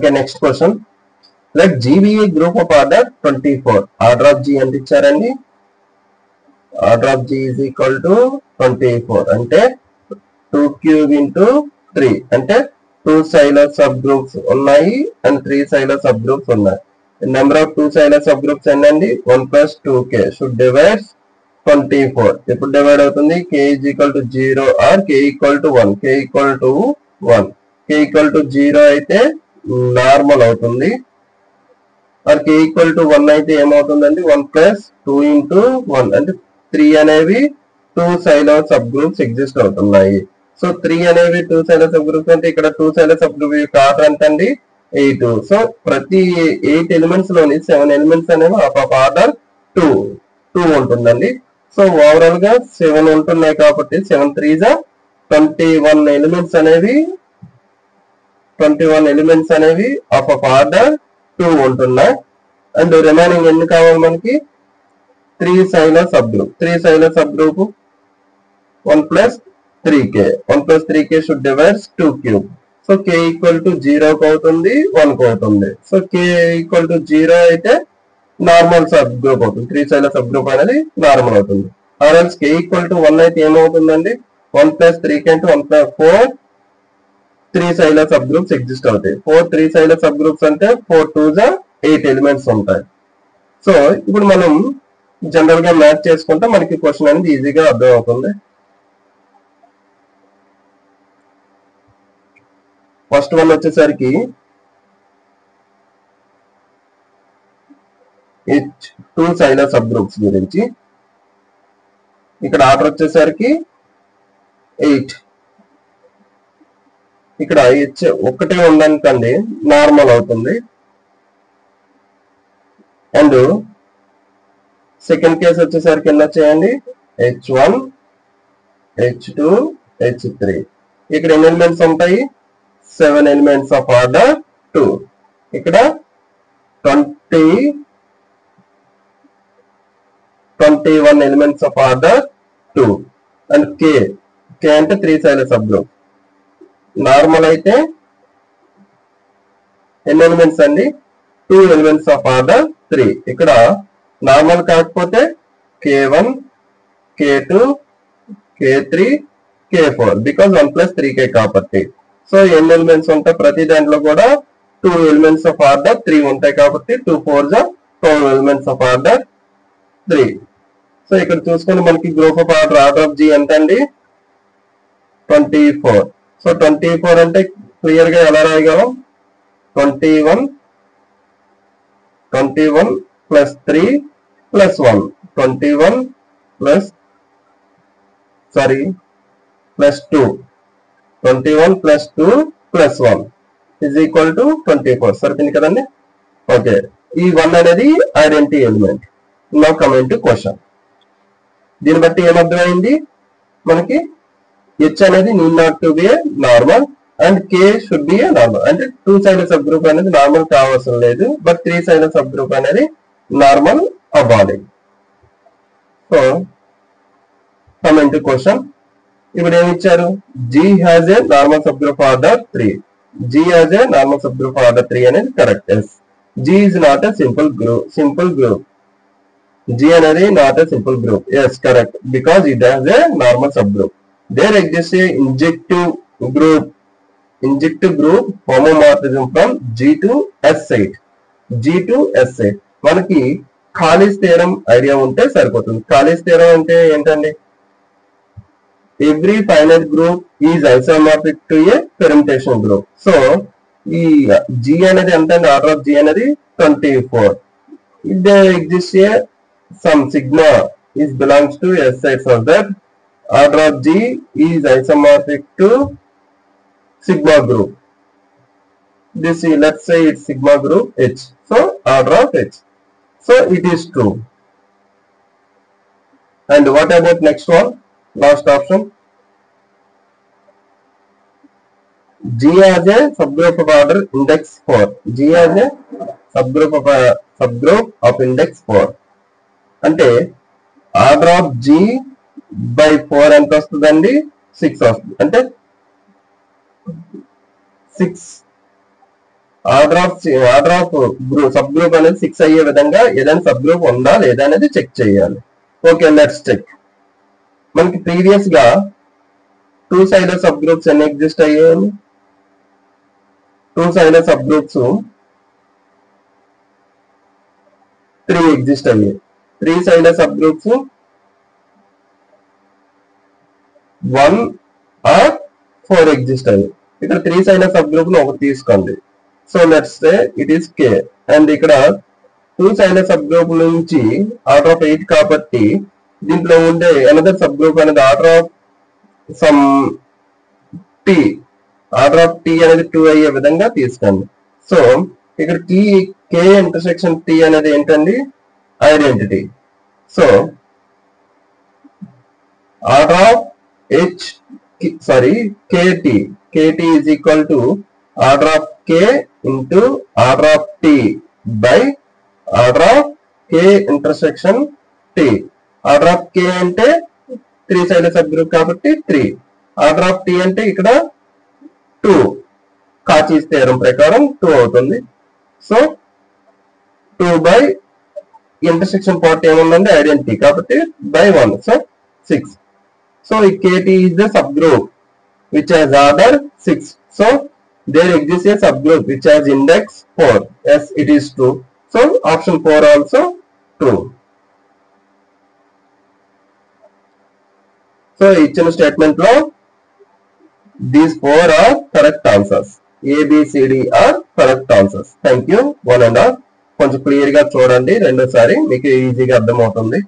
Okay, next question. Let G be a group of order 24. Order of G ఎంత ఇచ్చారండి? Order of G is equal to 24. అంటే 2 cube into 3. అంటే 2 scalar subgroups ఉన్నాయి and 3 scalar subgroups ఉన్నాయి. The number of 2 scalar subgroups ఎన్నండి? 1 plus 2k should divide 24. ఇప్పుడు divide అవుతుంది k is equal to 0 or k equal to 1. k equal to 1. k equal to 0 అయితే normal అవుతుంది. or k equal to 1 అయితే ఏమవుతుందండి? 1 plus 2 into 1 అంటే 3 అనేవి 2 scalar subgroups exist అవుతున్నాయి. So 3 అనేవి 2 scalar subgroups అంటే ఇక్కడ 2 scalar subgroup యొక్క ఆర్డర్ ఎంత అండి? 8. సో ప్రతి 8 ఎలిమెంట్స్ లోని 7 ఎలిమెంట్స్ అనేవి ఆఫ్ ఆర్డర్ 2 ఉంటుందండి. సో ఓవరాల్ గా 7 ఉంటున్నాయి కాబట్టి 7 3s 21 ఎలిమెంట్స్ అనేవి ఆఫ్ ఆర్డర్ 2 ఉంటున్నాయి. అండ్ రిమైనింగ్ ఎన్ని కావాలి మనకి? 3 scalar subgroup. 3 scalar subgroup 1 plus 3k. 1 plus 3k should divide 2 cube. So k equal to 0 కు అవుతుంది, 1 కు అవుతుంది. సో k equal to 0 అయితే నార్మల్ సబ్ గ్రూప్ అవుతుంది. 3 scalar subgroup అనేది నార్మల్ అవుతుంది. Or else k equal to 1 అయితే ఏమవుతుందండి? 1 plus 3k అంటే 1 plus 4 3 scalar subgroups ఎగ్జిస్ట్ అవుతాయి. 4 3 scalar subgroups అంటే 4 2s 8 ఎలిమెంట్స్ ఉంటాయి. సో ఇప్పుడు మనం జనరల్ గా మ్యాచ్ చేసుకుంటే మనకి క్వశ్చన్ అనేది ఈజీగా అర్థం అవుతుంది. ఫస్ట్ వన్ వచ్చేసరికి 2 scalar subgroups గురించి. ఇక్కడ ఆర్డర్ వచ్చేసరికి 8. ఇక్కడ h ఒక్కటే ఉందనుకోండి నార్మల్ అవుతుంది. అండ్ సెకండ్ కేసు వచ్చేసరికి ఎలా చేయండి? h1 h2 h3. ఇక్కడ ఎన్ని ఎలిమెంట్స్ ఉంటాయి? 7 ఎలిమెంట్స్ ఆఫ్ ఆర్డర్ 2. ఇక్కడ 21 elements of order 2. And k అంటే 3 scalar subgroup. నార్మల్ అయితే ఎన్ని ఎలిమెంట్స్ అండి? 2 ఎలిమెంట్స్ ఆఫ్ ఆర్డర్ 3. ఇక్కడ నార్మల్ కాకపోతే k1 k2 k3 k4 because 1 plus 3k కాబట్టి. సో ఎన్ని ఎలిమెంట్స్ ఉంటాయి? ప్రతి దాంట్లో కూడా 2 ఎలిమెంట్స్ ఆఫ్ ఆర్డర్ 3 ఉంటాయి కాబట్టి 2 4s 12 elements of order 3. So ఇక్కడ చూసుకుని మనకి group of order of G ఎంత అండి? 24. సో 24 అంటే క్లియర్ గా ఎలా రాయగలం? 21 plus 3 plus 1. 21 plus 2. 21 plus 2 plus 1 is equal to 24. సరిపోయింది కదండి? ఓకే, ఈ 1 అనేది identity element. Now coming to question. దీన్ని బట్టి ఏమర్థమైంది మనకి? h అనేది need not to be a normal and k should be a normal. అంటే 2 scalar subgroup అనేది నార్మల్ కావాల్సిన లేదు, బట్ 3 scalar subgroup అనేది నార్మల్ అవ్వాలి. So coming to question. ఇప్పుడు ఏమి ఇచ్చారు? G has a normal subgroup order 3. G has a normal subgroup order 3 అనేది correct. G is not a simple group. G అనేది not a simple group. Yes, correct. Because it has a normal subgroup. There exists a injective group homomorphism from G to S8. మనకి ఖాళీస్ theorem idea ఉంటే సరిపోతుంది. ఖాళీస్ theorem అంటే ఏంటండి? Every finite group is isomorphic to A permutation group. So ఈ G అనేది ఎంత అండి? Order of G అనేది 24. There exists a some sigma is belongs to S8 so that order of G is isomorphic to sigma group. This is, let's say it's sigma group H. So order of H. So it is true. And what about next one? Last option. G has a subgroup of order index 4. G has a subgroup of index 4. అంటే order of G by 4 ఎంత వస్తుందండి? 6 వస్తుంది. అంటే 6 order of sub group అనేది 6 అయ్యే విధంగా ఏదైనా sub group ఉందా లేదా అనేది చెక్ చేయాలి. Okay, let's check. మనకి ప్రీవియస్ గా 2 సైడెడ్ సబ్ గ్రూప్స్ ఎన్ని ఎగ్జిస్ట్ అయ్యాయి? 2 సైడెడ్ సబ్ గ్రూప్స్ 3 ఎగ్జిస్ట్ అయ్యాయి. 3 sided subgroups 1 or 4 exist అయ్యాయి. ఇక్కడ 3 సైడెడ్ సబ్ గ్రూప్ ను ఒకటి తీసుకోండి. So let's say it is K. And ఇక్కడ 2 సైడెడ్ సబ్ గ్రూప్ నుంచి ఆర్డర్ ఆఫ్ 8 కాబట్టి దీంట్లో ఉండే అనదర్ సబ్ గ్రూప్ అనేది order of some T. Order of T అనేది 2 అయ్యే విధంగా తీసుకోండి. సో ఇక్కడ K ఇంటర్సెక్షన్ T అనేది ఏంటండి? Identity. So order of KT is equal to order of K into order of T by order of K intersection T. Order of K అంటే 3 sided sub group కాబట్టి 3. Order of T అంటే ఇక్కడ 2. కాచీస్ theorem ప్రకారం 2 అవుతుంది. So 2 by intersection part ఏముందండి? Identity కాబట్టి by 1. So 6. So KT is the subgroup which has order 6. So there exists a subgroup which has index 4. Yes, it is true. So option 4 also true. So ఇచ్చిన statement లో these 4 are correct answers. A, B, C, D are correct answers. Thank you. 1 and all. కొంచెం clear గా చూడండి రెండోసారి, మీకు ఈజీగా అర్థమవుతుంది.